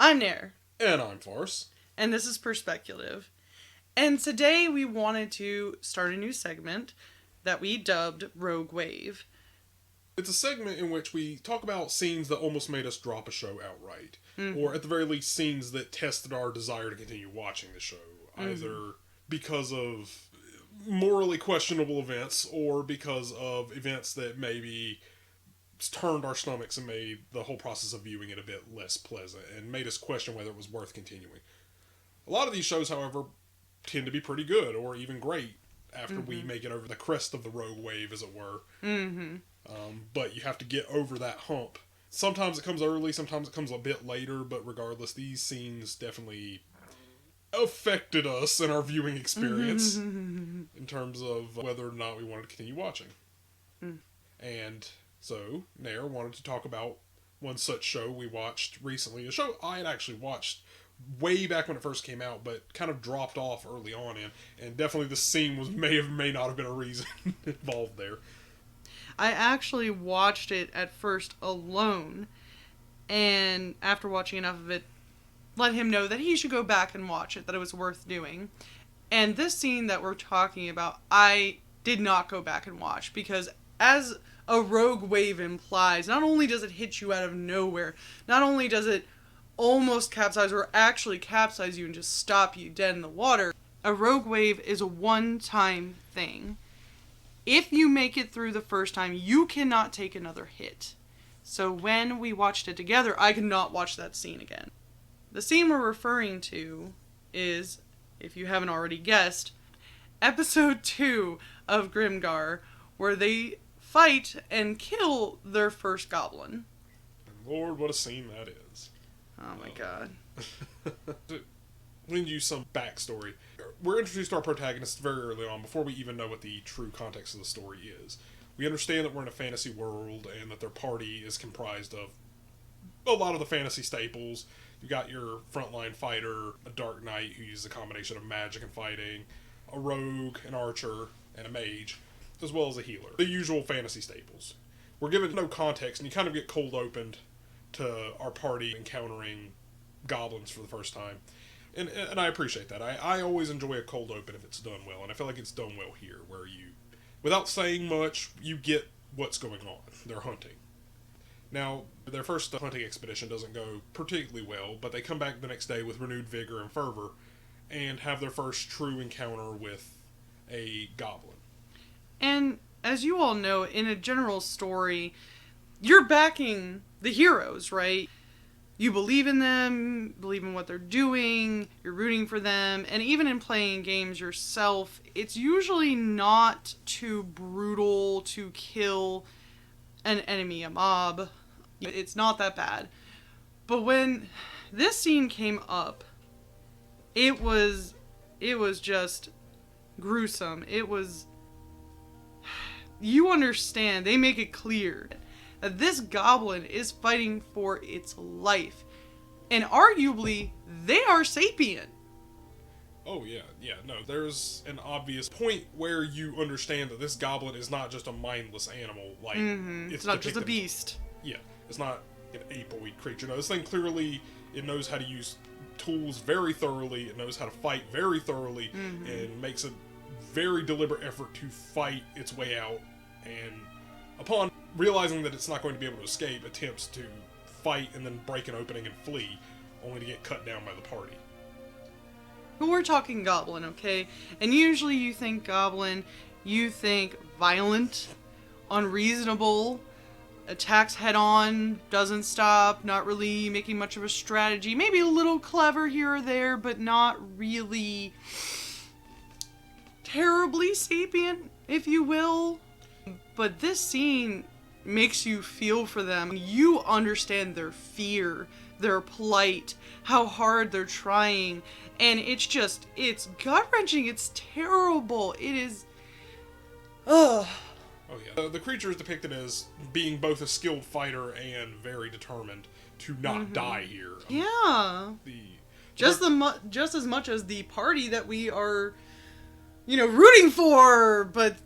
I'm Nair. And I'm Farce. And this is Perspeculative. And today we wanted to start a new segment that we dubbed Rogue Wave. It's a segment in which we talk about scenes that almost made us drop a show outright. Mm-hmm. Or at the very least, scenes that tested our desire to continue watching the show. Mm-hmm. Either because of morally questionable events or because of events that maybe turned our stomachs and made the whole process of viewing it a bit less pleasant and made us question whether it was worth continuing. A lot of these shows, however, tend to be pretty good or even great after we make it over the crest of the rogue wave, as it were. Mm-hmm. But you have to get over that hump. Sometimes it comes early, sometimes it comes a bit later, but regardless, these scenes definitely affected us in our viewing experience in terms of whether or not we wanted to continue watching. And so, Nair wanted to talk about one such show we watched recently. A show I had actually watched way back when it first came out, but kind of dropped off early on in. And definitely the scene may not have been a reason involved there. I actually watched it at first alone. And after watching enough of it, let him know that he should go back and watch it, that it was worth doing. And this scene that we're talking about, I did not go back and watch, because as a rogue wave implies, not only does it hit you out of nowhere, not only does it almost capsize or actually capsize you and just stop you dead in the water, a rogue wave is a one-time thing. If you make it through the first time, you cannot take another hit. So when we watched it together, I could not watch that scene again. The scene we're referring to is, if you haven't already guessed, episode 2 of Grimgar, where they fight and kill their first goblin. And Lord, what a scene that is. Oh my god. To lend you some backstory, we're introduced to our protagonists very early on, before we even know what the true context of the story is. We understand that we're in a fantasy world, and that their party is comprised of a lot of the fantasy staples. You got your frontline fighter, a dark knight who uses a combination of magic and fighting, a rogue, an archer, and a mage, as well as a healer. The usual fantasy staples. We're given no context, and you kind of get cold opened to our party encountering goblins for the first time. And I appreciate that. I always enjoy a cold open if it's done well, and I feel like it's done well here, where you, without saying much, you get what's going on. They're hunting. Now, their first hunting expedition doesn't go particularly well, but they come back the next day with renewed vigor and fervor, and have their first true encounter with a goblin. And as you all know, in a general story, you're backing the heroes, right? You believe in them, believe in what they're doing, you're rooting for them, and even in playing games yourself, it's usually not too brutal to kill an enemy, a mob. It's not that bad. But when this scene came up, it was just gruesome. It was... You understand, they make it clear that this goblin is fighting for its life. And arguably, they are sapient. Oh, yeah. No, there's an obvious point where you understand that this goblin is not just a mindless animal. Like, it's not just a beast. Yeah, it's not an apoid creature. No, this thing clearly, it knows how to use tools very thoroughly. It knows how to fight very thoroughly. And makes a very deliberate effort to fight its way out. And upon realizing that it's not going to be able to escape, attempts to fight and then break an opening and flee, only to get cut down by the party. But we're talking goblin, okay? And usually you think goblin, you think violent, unreasonable, attacks head on, doesn't stop, not really making much of a strategy, maybe a little clever here or there, but not really terribly sapient, if you will. But this scene makes you feel for them. You understand their fear, their plight, how hard they're trying, and it's gut-wrenching, it's terrible, it is... Ugh. Oh yeah. The creature is depicted as being both a skilled fighter and very determined to not die here. Yeah. Just as much as the party that we are, rooting for, but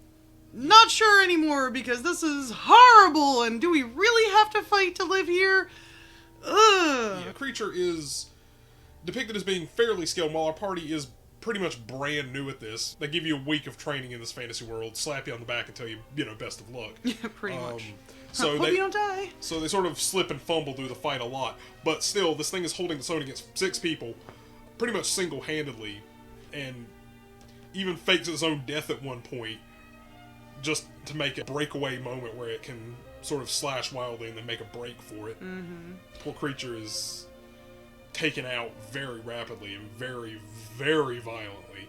not sure anymore because this is horrible, and do we really have to fight to live here? Ugh. Yeah, creature is depicted as being fairly skilled, while our party is pretty much brand new at this. They give you a week of training in this fantasy world, slap you on the back and tell you, best of luck. Yeah, pretty much. So hope you don't die. So they sort of slip and fumble through the fight a lot. But still, this thing is holding its own against 6 people, pretty much single-handedly, and even fakes its own death at one point, just to make a breakaway moment where it can sort of slash wildly and then make a break for it. Mm-hmm. Poor creature is taken out very rapidly and very, very violently.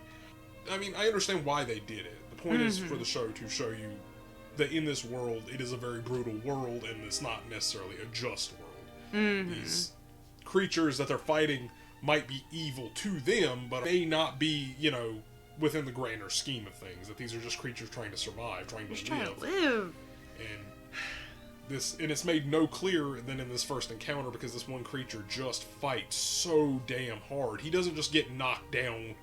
I mean, I understand why they did it. The point is for the show to show you that in this world, it is a very brutal world, and it's not necessarily a just world. These creatures that they're fighting might be evil to them, but may not be, within the grander scheme of things. That these are just creatures trying to survive, trying to live. And it's made no clearer than in this first encounter, because this one creature just fights so damn hard. He doesn't just get knocked down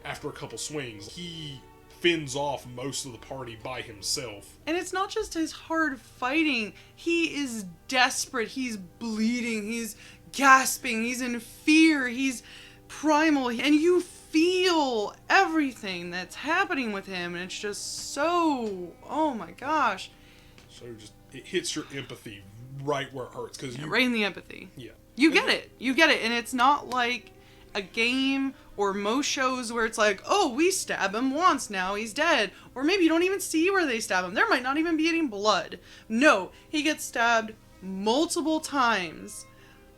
after a couple swings. He fends off most of the party by himself. And it's not just his hard fighting. He is desperate. He's bleeding. He's gasping. He's in fear. He's primal. And you feel everything that's happening with him. And it's just so... Oh my gosh. So it hits your empathy right where it hurts. Right in the empathy. Yeah. You get it. You get it. And it's not like a game or most shows where it's like, oh, we stab him once, now he's dead. Or maybe you don't even see where they stab him. There might not even be any blood. No, he gets stabbed multiple times.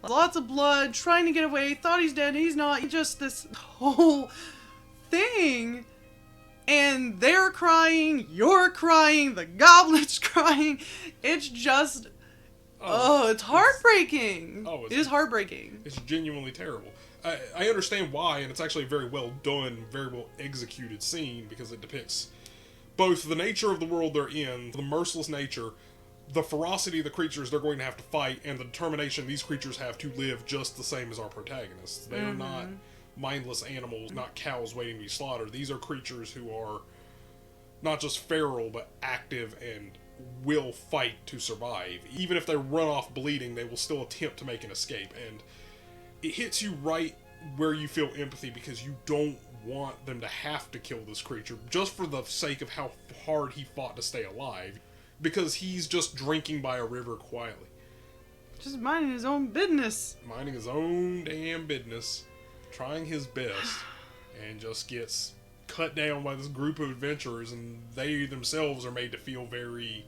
Lots of blood, trying to get away, thought he's dead, he's not. Just this whole thing. And they're crying, you're crying, the goblet's crying. It's just... it's heartbreaking. It is heartbreaking. It's genuinely terrible. I understand why, and it's actually a very well done, very well executed scene, because it depicts both the nature of the world they're in, the merciless nature, the ferocity of the creatures they're going to have to fight, and the determination these creatures have to live just the same as our protagonists. They are not mindless animals, not cows waiting to be slaughtered. These are creatures who are not just feral, but active and will fight to survive. Even if they run off bleeding, they will still attempt to make an escape. And it hits you right where you feel empathy, because you don't want them to have to kill this creature just for the sake of how hard he fought to stay alive, because he's just drinking by a river quietly. Just minding his own business. Minding his own damn business, trying his best, and just gets cut down by this group of adventurers, and they themselves are made to feel very...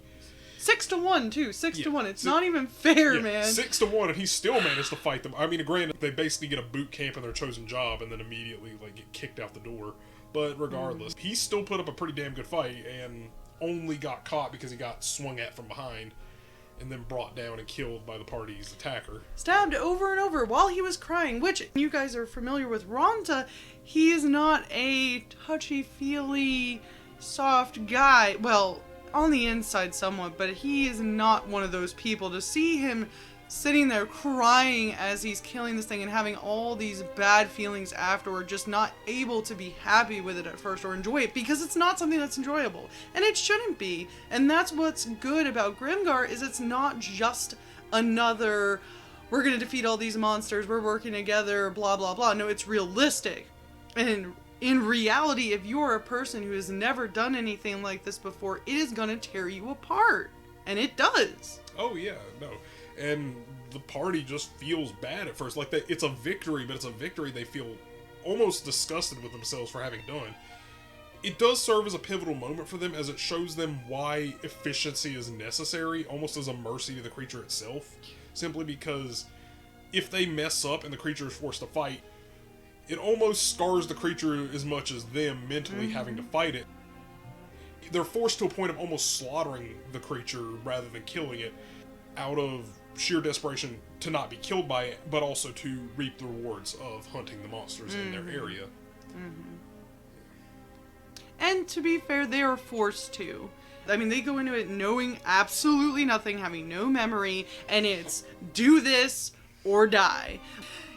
6-1 too. 6-1. It's not even fair, man. 6-1, and he still managed to fight them. I mean, granted, they basically get a boot camp in their chosen job, and then immediately get kicked out the door. But regardless, he still put up a pretty damn good fight, and only got caught because he got swung at from behind, and then brought down and killed by the party's attacker. Stabbed over and over while he was crying. Which you guys are familiar with Ronta. He is not a touchy-feely, soft guy. Well, on the inside somewhat, but he is not one of those people. To see him sitting there crying as he's killing this thing and having all these bad feelings afterward, just not able to be happy with it at first or enjoy it, because it's not something that's enjoyable. And it shouldn't be. And that's what's good about Grimgar, is it's not just another, we're gonna defeat all these monsters, we're working together, blah blah blah. No, it's realistic. And in reality, if you're a person who has never done anything like this before, it is going to tear you apart. And it does. Oh, yeah, no. And the party just feels bad at first. It's a victory, but it's a victory they feel almost disgusted with themselves for having done. It does serve as a pivotal moment for them, as it shows them why efficiency is necessary, almost as a mercy to the creature itself. Simply because if they mess up and the creature is forced to fight, it almost scars the creature as much as them mentally having to fight it. They're forced to a point of almost slaughtering the creature rather than killing it, out of sheer desperation to not be killed by it, but also to reap the rewards of hunting the monsters in their area. And to be fair, they are forced to. I mean, they go into it knowing absolutely nothing, having no memory, and it's do this or die.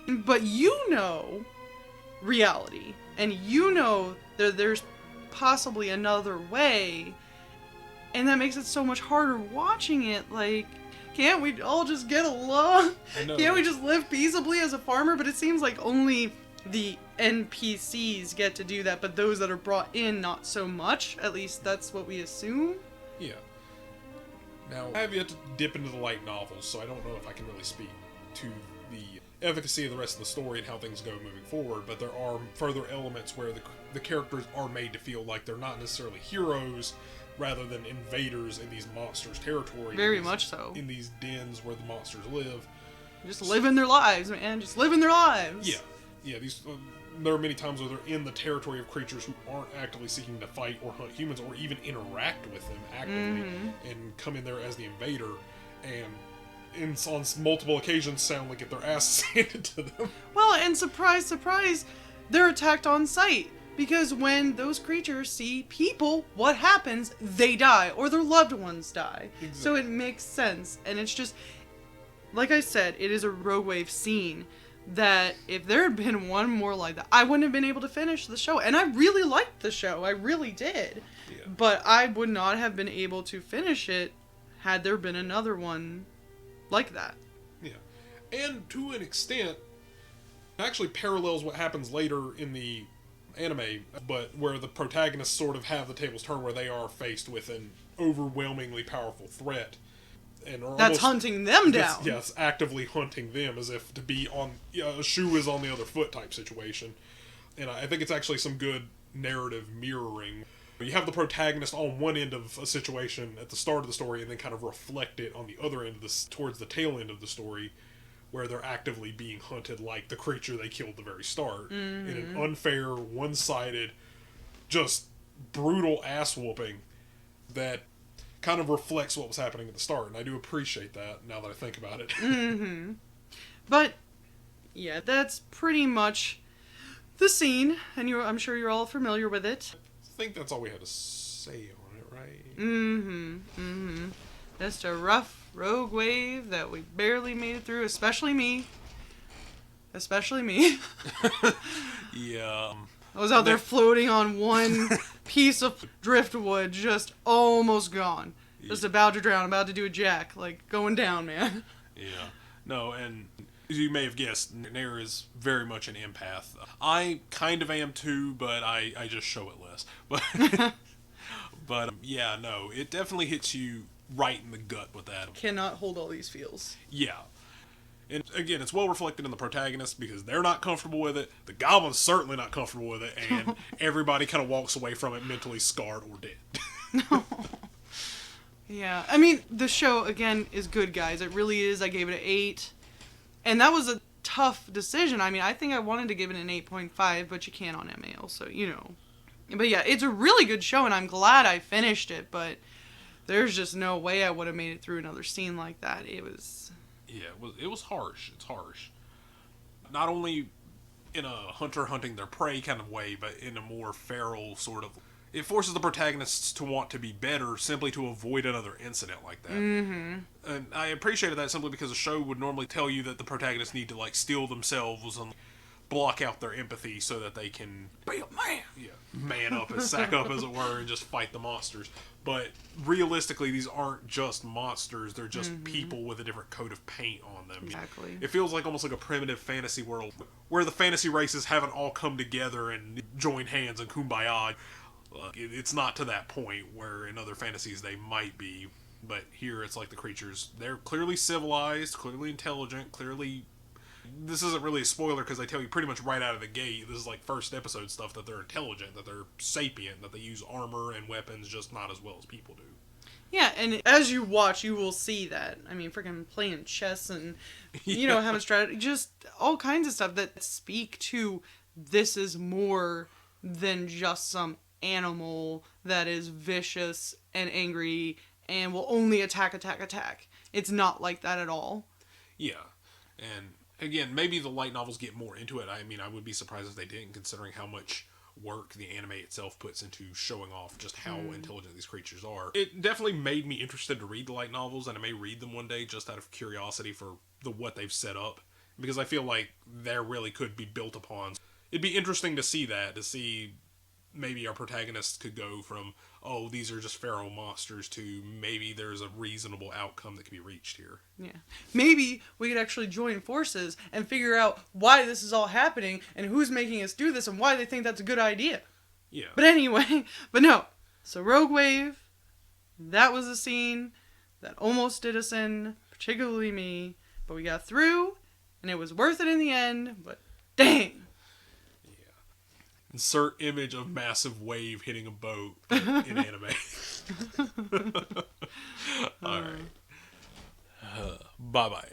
But you know reality, and you know that there's possibly another way, and that makes it so much harder watching it. Can't we all just get along? No. Can't we just live peaceably as a farmer? But it seems like only the NPCs get to do that, but those that are brought in, not so much. At least that's what we assume. Yeah. Now, I have yet to dip into the light novels, so I don't know if I can really speak to the efficacy of the rest of the story and how things go moving forward, but there are further elements where the characters are made to feel like they're not necessarily heroes, rather than invaders in these monsters' territory. Very much so. In these dens where the monsters live. Just living their lives, man. Just living their lives. Yeah. Yeah, these... there are many times where they're in the territory of creatures who aren't actively seeking to fight or hunt humans or even interact with them actively, and come in there as the invader and on multiple occasions sound like get their asses handed to them. Well, and surprise, surprise, they're attacked on sight. Because when those creatures see people, what happens? They die, or their loved ones die. Exactly. So it makes sense. And it's just, like I said, it is a Rogue Wave scene that if there had been one more like that, I wouldn't have been able to finish the show. And I really liked the show. I really did. Yeah. But I would not have been able to finish it had there been another one like that. Yeah. And to an extent, it actually parallels what happens later in the anime, but where the protagonists sort of have the tables turned, where they are faced with an overwhelmingly powerful threat. And that's hunting them down. Yes, actively hunting them, as if to be on a shoe is on the other foot type situation. And I think it's actually some good narrative mirroring. You have the protagonist on one end of a situation at the start of the story, and then kind of reflect it on the other end of this, towards the tail end of the story, where they're actively being hunted like the creature they killed at the very start. In an unfair, one-sided, just brutal ass-whooping that kind of reflects what was happening at the start, and I do appreciate that now that I think about it. But yeah, that's pretty much the scene, and I'm sure you're all familiar with it. I think that's all we had to say on it, right? Just a rough Rogue Wave that we barely made it through, especially me. Yeah. I was out there floating on one piece of driftwood, just almost gone. Just about to drown, about to do a jack, like going down, man. Yeah. No, and as you may have guessed, Nair is very much an empath. I kind of am too, but I just show it less. But yeah, no, it definitely hits you right in the gut with that. Cannot hold all these feels. Yeah. And again, it's well reflected in the protagonist because they're not comfortable with it. The goblin's certainly not comfortable with it, and everybody kind of walks away from it mentally scarred or dead. No. Yeah, I mean, the show, again, is good, guys. It really is. I gave it an 8. And that was a tough decision. I mean, I think I wanted to give it an 8.5, but you can't on MAL, so, you know. But yeah, it's a really good show, and I'm glad I finished it, but there's just no way I would have made it through another scene like that. It was... Yeah, it was harsh. It's harsh. Not only in a hunter hunting their prey kind of way, but in a more feral sort of... It forces the protagonists to want to be better simply to avoid another incident like that. And I appreciated that simply because the show would normally tell you that the protagonists need to, like, steel themselves and block out their empathy so that they can... Be a man! Yeah, man up and sack up, as it were, and just fight the monsters. But realistically, these aren't just monsters. They're just people with a different coat of paint on them. Exactly. It feels like almost like a primitive fantasy world where the fantasy races haven't all come together and joined hands and kumbaya. It's not to that point where in other fantasies they might be. But here it's like the creatures, they're clearly civilized, clearly intelligent, clearly... This isn't really a spoiler because they tell you pretty much right out of the gate, this is like first episode stuff, that they're intelligent, that they're sapient, that they use armor and weapons just not as well as people do. Yeah, and as you watch, you will see that. I mean, freaking playing chess and, you know, having strategy, just all kinds of stuff that speak to this is more than just some animal that is vicious and angry and will only attack. It's not like that at all. Yeah, and again, maybe the light novels get more into it. I mean, I would be surprised if they didn't, considering how much work the anime itself puts into showing off just how intelligent these creatures are. It definitely made me interested to read the light novels, and I may read them one day just out of curiosity for what they've set up, because I feel like there really could be built upon. It'd be interesting to see that, to see maybe our protagonists could go from, oh, these are just feral monsters, to maybe there's a reasonable outcome that can be reached here. Yeah. Maybe we could actually join forces and figure out why this is all happening and who's making us do this and why they think that's a good idea. Yeah. But anyway, but no. So Rogue Wave, that was a scene that almost did us in, particularly me, but we got through and it was worth it in the end, but dang. Insert image of massive wave hitting a boat in anime. Alright. Bye-bye.